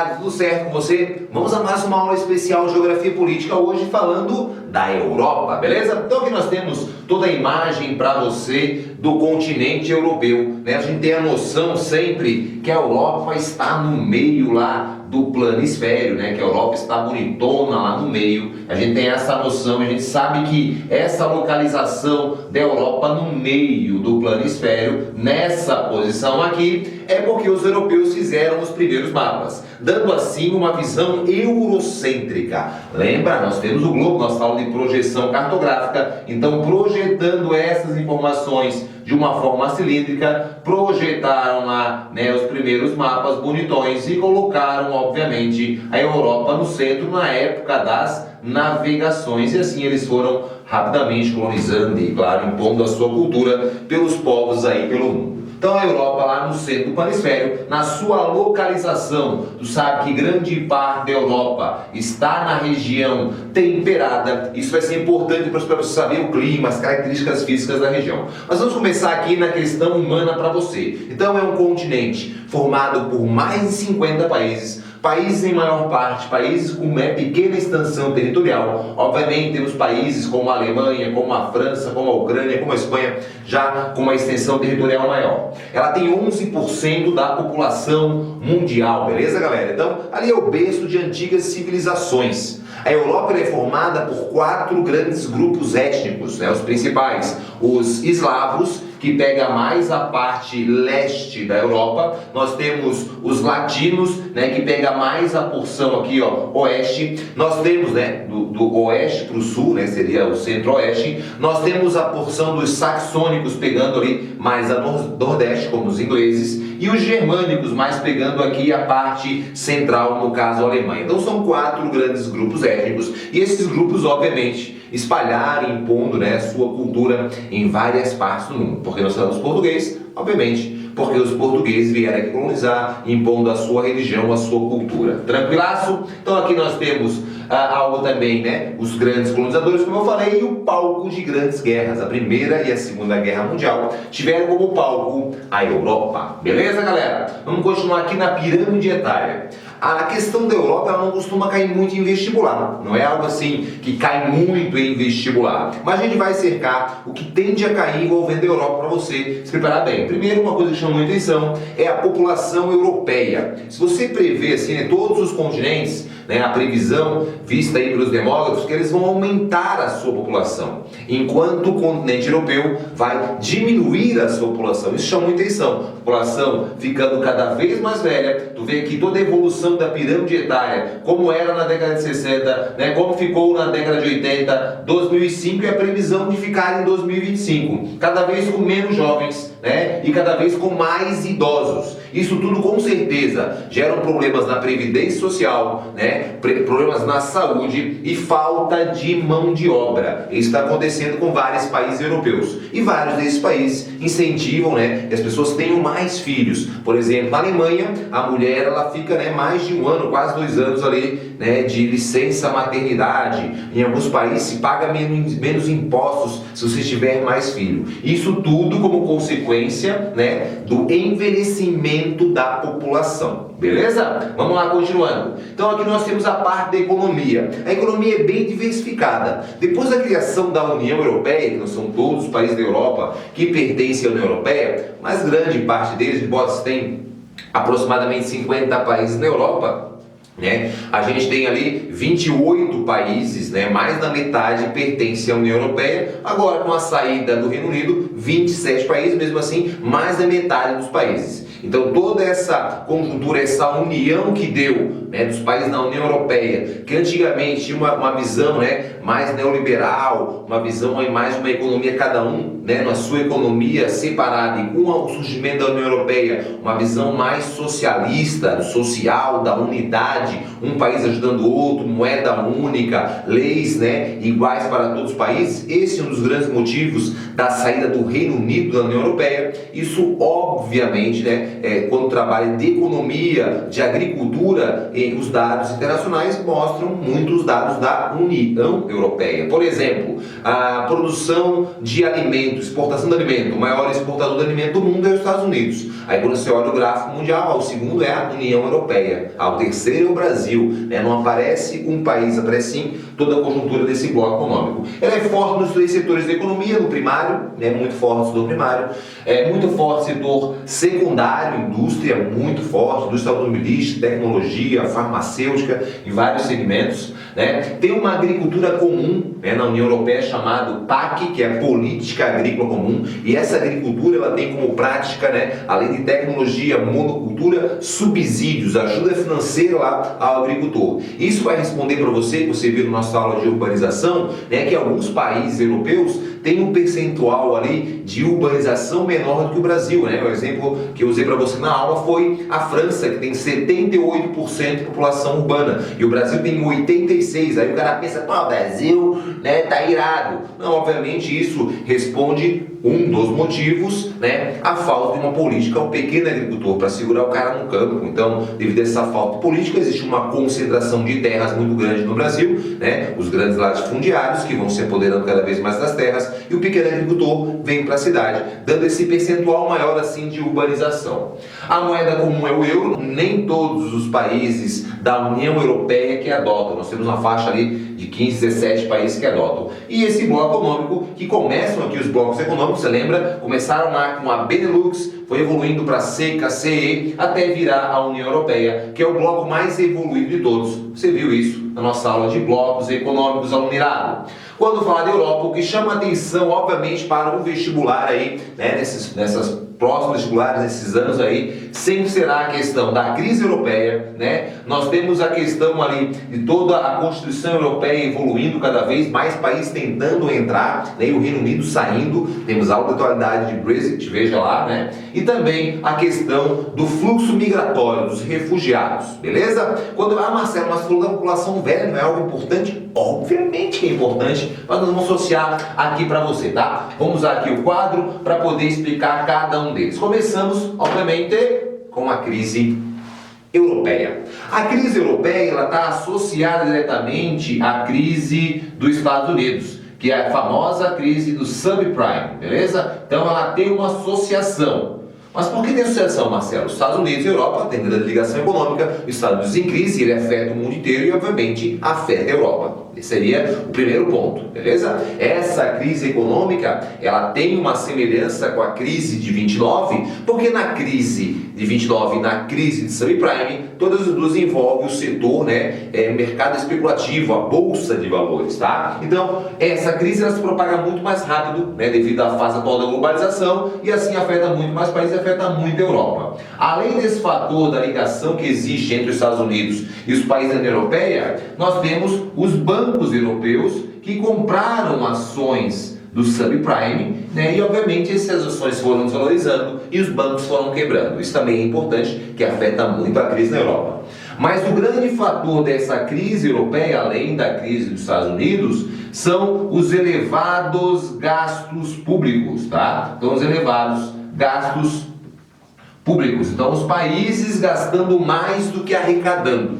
galera, tudo certo com você? Vamos a mais uma aula especial de Geografia Política hoje falando da Europa, beleza? Então aqui nós temos toda a imagem para você do continente europeu, né? A gente tem a noção sempre que a Europa está no meio lá do planisfério, né? Que a Europa está bonitona lá no meio. A gente tem essa noção, a gente sabe que essa localização da Europa no meio do planisfério, nessa posição aqui, é porque os europeus fizeram os primeiros mapas, dando assim uma visão eurocêntrica. Lembra? Nós temos o globo, nós falamos de projeção cartográfica, então projetando essas informações de uma forma cilíndrica, projetaram lá, né, os primeiros mapas bonitões e colocaram, obviamente, a Europa no centro na época das navegações, e assim eles foram rapidamente colonizando e, claro, impondo a sua cultura pelos povos aí pelo mundo. Então a Europa lá no centro do planisfério, na sua localização, tu sabe que grande parte da Europa está na região temperada. Isso vai ser importante para você saber o clima, as características físicas da região. Mas vamos começar aqui na questão humana para você. Então é um continente formado por mais de 50 países. Países em maior parte, países com pequena extensão territorial. Obviamente temos países como a Alemanha, como a França, como a Ucrânia, como a Espanha, já com uma extensão territorial maior. Ela tem 11% da população mundial, beleza, galera? Então, ali é o berço de antigas civilizações. A Europa é formada por 4 grandes grupos étnicos, né? Os principais, os eslavos, que pega mais a parte leste da Europa. Nós temos os latinos, né, que pega mais a porção aqui, ó, oeste. Nós temos, né, do oeste para o sul, né, seria o centro-oeste. Nós temos a porção dos saxônicos pegando ali mais a nordeste, como os ingleses, e os germânicos mais pegando aqui a parte central, no caso a Alemanha. Então são 4 grandes grupos étnicos, e esses grupos, obviamente, espalharam, impondo, né, sua cultura em várias partes do mundo. Porque nós falamos português, obviamente, porque os portugueses vieram aqui colonizar, impondo a sua religião, a sua cultura. Tranquilaço? Então aqui nós temos algo também, né, os grandes colonizadores, como eu falei, e o palco de grandes guerras. A Primeira e a Segunda Guerra Mundial tiveram como palco a Europa. Beleza, galera? Vamos continuar aqui na pirâmide etária. A questão da Europa, ela não costuma cair muito em vestibular, não é algo assim que cai muito em vestibular, mas a gente vai cercar o que tende a cair envolvendo a Europa para você se preparar bem. Primeiro, uma coisa que chama muita atenção é a população europeia. Se você prevê assim, né, todos os continentes, né, a previsão vista aí pelos demógrafos, que eles vão aumentar a sua população, enquanto o continente europeu vai diminuir a sua população. Isso chama muita atenção. A população ficando cada vez mais velha. Tu vê aqui toda a evolução da pirâmide etária, como era na década de 60, né, como ficou na década de 80, 2005 e a previsão de ficar em 2025, cada vez com menos jovens, né, e cada vez com mais idosos. Isso tudo com certeza geram problemas na previdência social, né, problemas na saúde e falta de mão de obra. Isso está acontecendo com vários países europeus, e vários desses países incentivam, né, que as pessoas tenham mais filhos. Por exemplo, na Alemanha, a mulher ela fica, né, mais de 1 ano, quase 2 anos ali, né, de licença maternidade. Em alguns países se paga menos impostos se você tiver mais filho. Isso tudo como consequência, né, do envelhecimento da população. Beleza? Vamos lá, continuando. Então aqui nós temos a parte da economia. A economia é bem diversificada. Depois da criação da União Europeia, que não são todos os países da Europa que pertencem à União Europeia, mas grande parte deles, embora se tem aproximadamente 50 países na Europa, né? A gente tem ali 28 países, né? Mais da metade pertence à União Europeia. Agora, com a saída do Reino Unido, 27 países, mesmo assim, mais da metade dos países. Então toda essa conjuntura, essa união que deu, né, dos países da União Europeia, que antigamente tinha uma visão, né, mais neoliberal, uma visão mais de uma economia cada um, né, na sua economia separada, e com o surgimento da União Europeia, uma visão mais socialista, social, da unidade, um país ajudando o outro, moeda única, leis, né, iguais para todos os países. Esse é um dos grandes motivos da saída do Reino Unido da União Europeia. Isso obviamente, né, quando trabalha de economia, de agricultura, os dados internacionais mostram muitos dados da União Europeia. Por exemplo, a produção de alimentos, exportação de alimento, o maior exportador de alimento do mundo é os Estados Unidos. Aí quando você olha o gráfico mundial, o segundo é a União Europeia, o terceiro é o Brasil, não aparece um país, aparece sim toda a conjuntura desse bloco econômico. Ela é forte nos três setores da economia, no primário, muito forte no setor primário, muito forte no setor secundário, indústria muito forte, indústria automobilística, tecnologia, farmacêutica, em vários segmentos. Tem uma agricultura comum na União Europeia chamada PAC, que é a Política Agrícola Comum, e essa agricultura ela tem como prática, além de tecnologia, monocultura, subsídios, ajuda financeira lá ao agricultor. Isso vai responder para você, que você viu na nossa aula de urbanização, que alguns países europeus têm um percentual ali de urbanização menor do que o Brasil. O exemplo que eu usei para você na aula foi a França, que tem 78% de população urbana, e o Brasil tem 86%. Aí o cara pensa, o Brasil tá irado. Não, obviamente isso responde um dos motivos, a falta de uma política ao pequeno agricultor para segurar o cara no campo. Então, devido a essa falta de política, existe uma concentração de terras muito grande no Brasil, os grandes latifundiários que vão se apoderando cada vez mais das terras, e o pequeno agricultor vem para a cidade, dando esse percentual maior assim de urbanização. A moeda comum é o euro, nem todos os países da União Europeia que adotam. Nós temos uma faixa ali de 15, 17 países que adotam. E esse bloco econômico, que começam aqui os blocos econômicos, você lembra? Começaram lá com a Benelux, foi evoluindo para a CECA, CE, até virar a União Europeia, que é o bloco mais evoluído de todos. Você viu isso na nossa aula de blocos econômicos alunirado. Quando falar de Europa, o que chama atenção, obviamente, para o vestibular aí, nessas próximos vestibulares, nesses anos aí, sempre será a questão da crise europeia, Nós temos a questão ali de toda a Constituição Europeia evoluindo cada vez, mais países tentando entrar, e o Reino Unido saindo, temos a alta atualidade de Brexit, veja lá, E também a questão do fluxo migratório, dos refugiados, beleza? Quando, Marcelo, mas falou da população velha, não é algo importante? Obviamente que é importante, mas nós vamos associar aqui para você, tá? Vamos usar aqui o quadro para poder explicar cada um deles. Começamos, obviamente, com a crise europeia. A crise europeia está associada diretamente à crise dos Estados Unidos, que é a famosa crise do subprime, beleza? Então ela tem uma associação. Mas por que tem associação, Marcelo? Os Estados Unidos e a Europa têm grande ligação econômica, os Estados Unidos em crise, ele afeta o mundo inteiro e, obviamente, afeta a Europa. Esse seria o primeiro ponto, beleza? Essa crise econômica, ela tem uma semelhança com a crise de 29, porque na crise de 29 e na crise de subprime, todas as duas envolvem o setor, mercado especulativo, a bolsa de valores, tá? Então, essa crise ela se propaga muito mais rápido, devido à fase atual da globalização, e assim afeta muito mais países, afeta muito a Europa. Além desse fator da ligação que existe entre os Estados Unidos e os países da União Europeia, nós temos os bancos europeus que compraram ações do subprime, e obviamente essas ações foram desvalorizando e os bancos foram quebrando. Isso também é importante, que afeta muito a crise na Europa. Mas o grande fator dessa crise europeia, além da crise dos Estados Unidos, são os elevados gastos públicos, tá? Então, os elevados gastos públicos. Então, os países gastando mais do que arrecadando.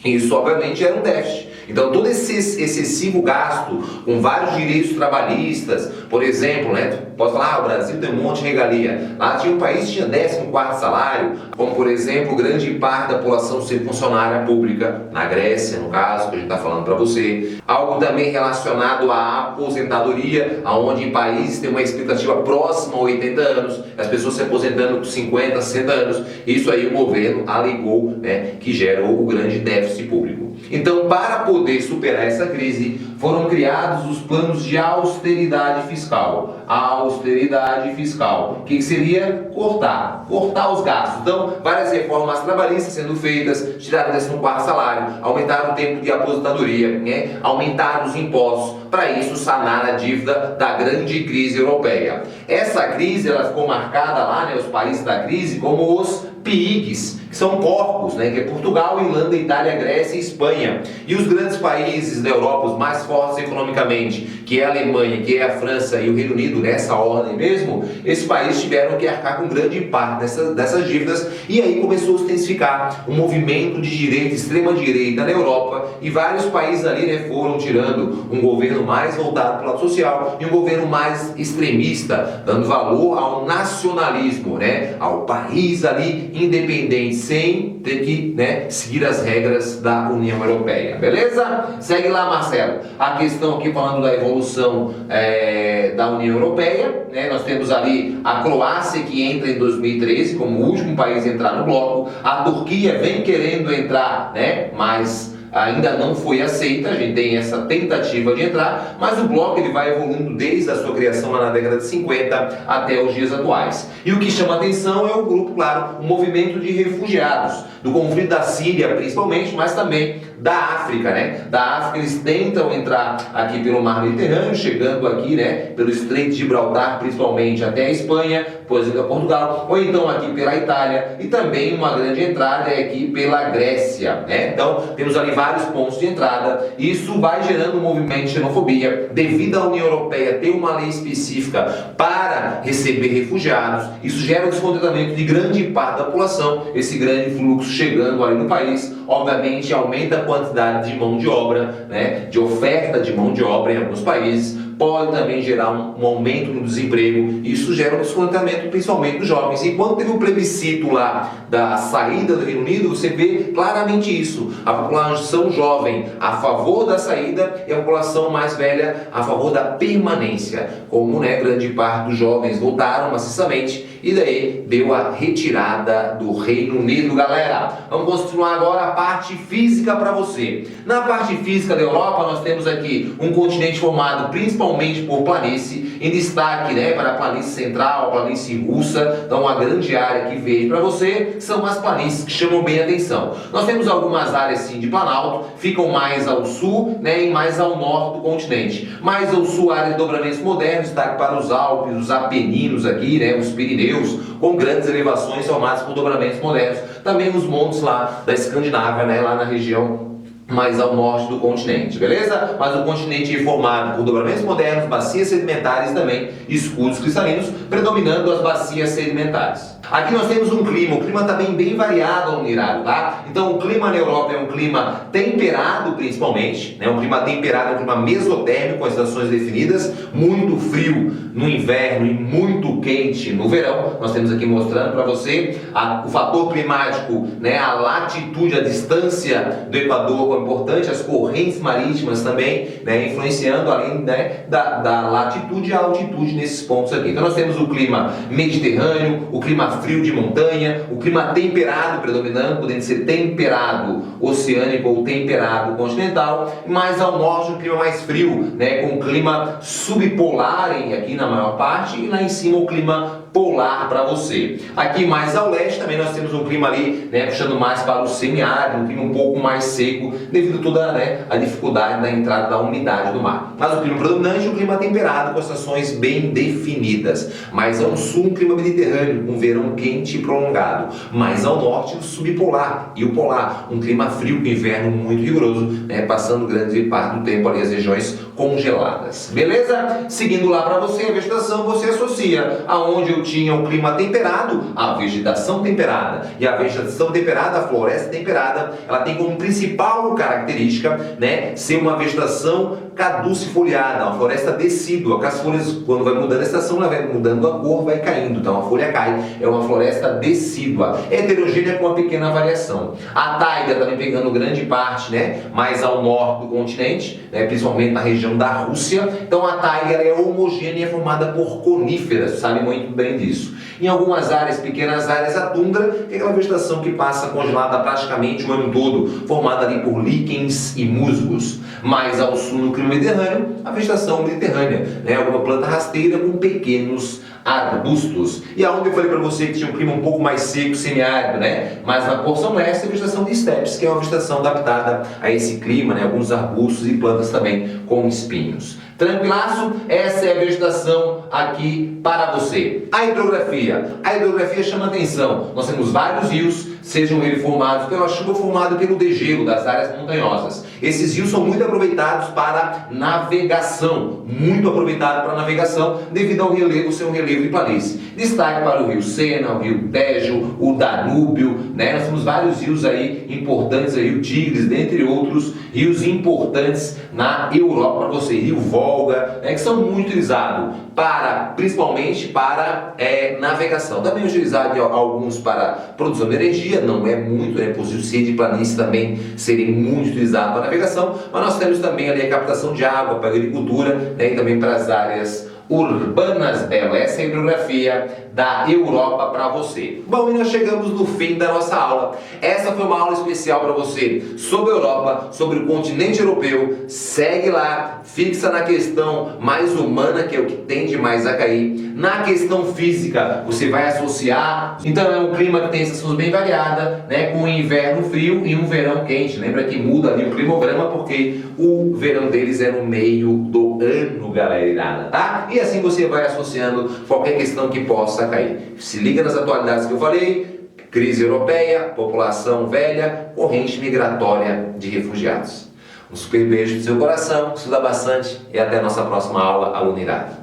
Isso, obviamente, era um déficit. Então, todo esse excessivo gasto com vários direitos trabalhistas, por exemplo, pode falar, o Brasil tem um monte de regalia. Lá tinha um país que tinha 14º salário, como, por exemplo, grande parte da população ser funcionária pública, na Grécia, no caso, que a gente está falando para você. Algo também relacionado à aposentadoria, onde em países tem uma expectativa próxima a 80 anos, as pessoas se aposentando com 50, 60 anos. Isso aí o governo alegou, que gerou o grande déficit público. Então, para poder superar essa crise, foram criados os planos de austeridade fiscal. A austeridade fiscal, o que seria cortar os gastos. Então, várias reformas trabalhistas sendo feitas, tiraram o 14º salário, aumentaram o tempo de aposentadoria, aumentaram os impostos. para isso sanar a dívida da grande crise europeia. Essa crise ela ficou marcada lá, né, os países da crise, como os PIGs, que são corpos, né, que é Portugal, Irlanda, Itália, Grécia e Espanha. E os grandes países da Europa, os mais fortes economicamente, que é a Alemanha, que é a França e o Reino Unido, nessa ordem mesmo, esses países tiveram que arcar com grande parte dessas dívidas, e aí começou a se intensificar um movimento de direita, extrema direita na Europa, e vários países ali, né, foram tirando um governo mais voltado para o lado social e um governo mais extremista, dando valor ao nacionalismo, né, ao país ali independente, sem ter que, né, seguir as regras da União Europeia. Beleza? Segue lá, Marcelo. A questão aqui falando da evolução da União Europeia, né, nós temos ali a Croácia que entra em 2013 como o último país a entrar no bloco. A Turquia vem querendo entrar, né, mas ainda não foi aceita. A gente tem essa tentativa de entrar, mas o bloco ele vai evoluindo desde a sua criação lá na década de 50 até os dias atuais. E o que chama atenção é o grupo, claro, o movimento de refugiados, do conflito da Síria principalmente, mas também da África, né? Da África eles tentam entrar aqui pelo mar Mediterrâneo, chegando aqui, né, pelo Estreito de Gibraltar, principalmente até a Espanha, depois a Portugal, ou então aqui pela Itália, e também uma grande entrada é aqui pela Grécia, né? Então temos ali vários pontos de entrada, e isso vai gerando um movimento de xenofobia, devido à União Europeia ter uma lei específica para receber refugiados. Isso gera o descontentamento de grande parte da população, esse grande fluxo chegando ali no país, obviamente aumenta a quantidade de mão de obra, né, de oferta de mão de obra em alguns países, pode também gerar um aumento no desemprego. Isso gera um descontentamento principalmente dos jovens. Enquanto teve o plebiscito lá da saída do Reino Unido, você vê claramente isso. A população jovem a favor da saída e a população mais velha a favor da permanência. Como, né, grande parte dos jovens votaram maciçamente, e daí deu a retirada do Reino Unido, galera. Vamos continuar agora a parte física para você. Na parte física da Europa, nós temos aqui um continente formado principalmente por planície, em destaque, né, para a planície central, a planície russa. Então, uma grande área que veio para você são as planícies que chamam bem a atenção. Nós temos algumas áreas sim de planalto, ficam mais ao sul, né, e mais ao norte do continente. Mais ao sul, área de dobramentos modernos, destaque para os Alpes, os Apeninos aqui, né, os Pirineus, com grandes elevações formadas por dobramentos modernos. Também os montes lá da Escandinávia, né, lá na região mais ao norte do continente, beleza? Mas o continente é formado por dobramentos modernos, bacias sedimentares e também escudos cristalinos, predominando as bacias sedimentares. Aqui nós temos um clima, o clima também bem variado ao Unirado, tá? Então o clima na Europa é um clima temperado principalmente, né? Um clima temperado, um clima mesotérmico, com as estações definidas, muito frio no inverno e muito quente no verão. Nós temos aqui mostrando para você o fator climático, né? A latitude, a distância do Equador, como é importante, as correntes marítimas também, né? Influenciando além, né, da latitude e altitude nesses pontos aqui. Então nós temos o clima mediterrâneo, o clima frio de montanha, o clima temperado predominando, podendo ser temperado oceânico ou temperado continental, mais ao norte um clima mais frio, né, com clima subpolar aqui na maior parte, e lá em cima o clima polar para você. Aqui mais ao leste também nós temos um clima ali, né, puxando mais para o semiárido, um clima um pouco mais seco, devido a toda, né, a dificuldade da entrada da umidade do mar. Mas o clima predominante é o clima temperado, com estações bem definidas. Mais ao sul um clima mediterrâneo, com verão quente e prolongado. Mais ao norte o subpolar e o polar, um clima frio com inverno muito rigoroso, né, passando grande parte do tempo ali as regiões congeladas. Beleza? Seguindo lá para você a vegetação, você associa aonde eu tinha o clima temperado, a vegetação temperada. E a vegetação temperada, a floresta temperada, ela tem como principal característica, né, ser uma vegetação caducifoliada, uma floresta decídua, que as folhas, quando vai mudando a estação, ela vai mudando a cor, vai caindo, então a folha cai, é uma floresta decídua, heterogênea com uma pequena variação. A taiga também pegando grande parte, né, mais ao norte do continente, né, principalmente na região da Rússia. Então a taiga é homogênea e é formada por coníferas, sabe muito bem disso. Em algumas áreas, pequenas áreas, a tundra, que é aquela vegetação que passa congelada praticamente o ano todo, formada ali por líquens e musgos. Mais ao sul, no clima mediterrâneo, a vegetação mediterrânea, né, alguma planta rasteira com pequenos arbustos. E aonde eu falei para você que tinha um clima um pouco mais seco, semiárido, né? Mas na porção leste, a vegetação de estepes, que é uma vegetação adaptada a esse clima, né? Alguns arbustos e plantas também com espinhos. Tranquilaço? Essa é a vegetação aqui para você. A hidrografia chama atenção. Nós temos vários rios, sejam eles formados pela chuva ou formado pelo degelo das áreas montanhosas. Esses rios são muito aproveitados para navegação, devido ao relevo ser um relevo de planície. Destaque para o rio Sena, o rio Tejo, o Danúbio, né? Nós temos vários rios aí importantes, aí, o Tigres, dentre outros rios importantes na Europa para você, rio Volga, né? Que são muito utilizados principalmente para navegação. Também utilizados alguns para produção de energia, não é muito, né? Por os rios de planície também serem muito utilizados para navegação, mas nós temos também ali a captação de água para a agricultura, né? E também para as áreas urbanas dela. Essa é a hidrografia da Europa para você. Bom, e nós chegamos no fim da nossa aula. Essa foi uma aula especial para você sobre a Europa, sobre o continente europeu. Segue lá, fixa na questão mais humana, que é o que tende mais a cair. Na questão física, você vai associar. Então é um clima que tem estações bem variadas, né? Com um inverno frio e um verão quente. Lembra que muda ali o climograma porque o verão deles é no meio do ano, galera, tá? E assim você vai associando qualquer questão que possa cair. Se liga nas atualidades que eu falei: crise europeia, população velha, corrente migratória de refugiados. Um super beijo do seu coração, estuda bastante e até a nossa próxima aula, aluno irado.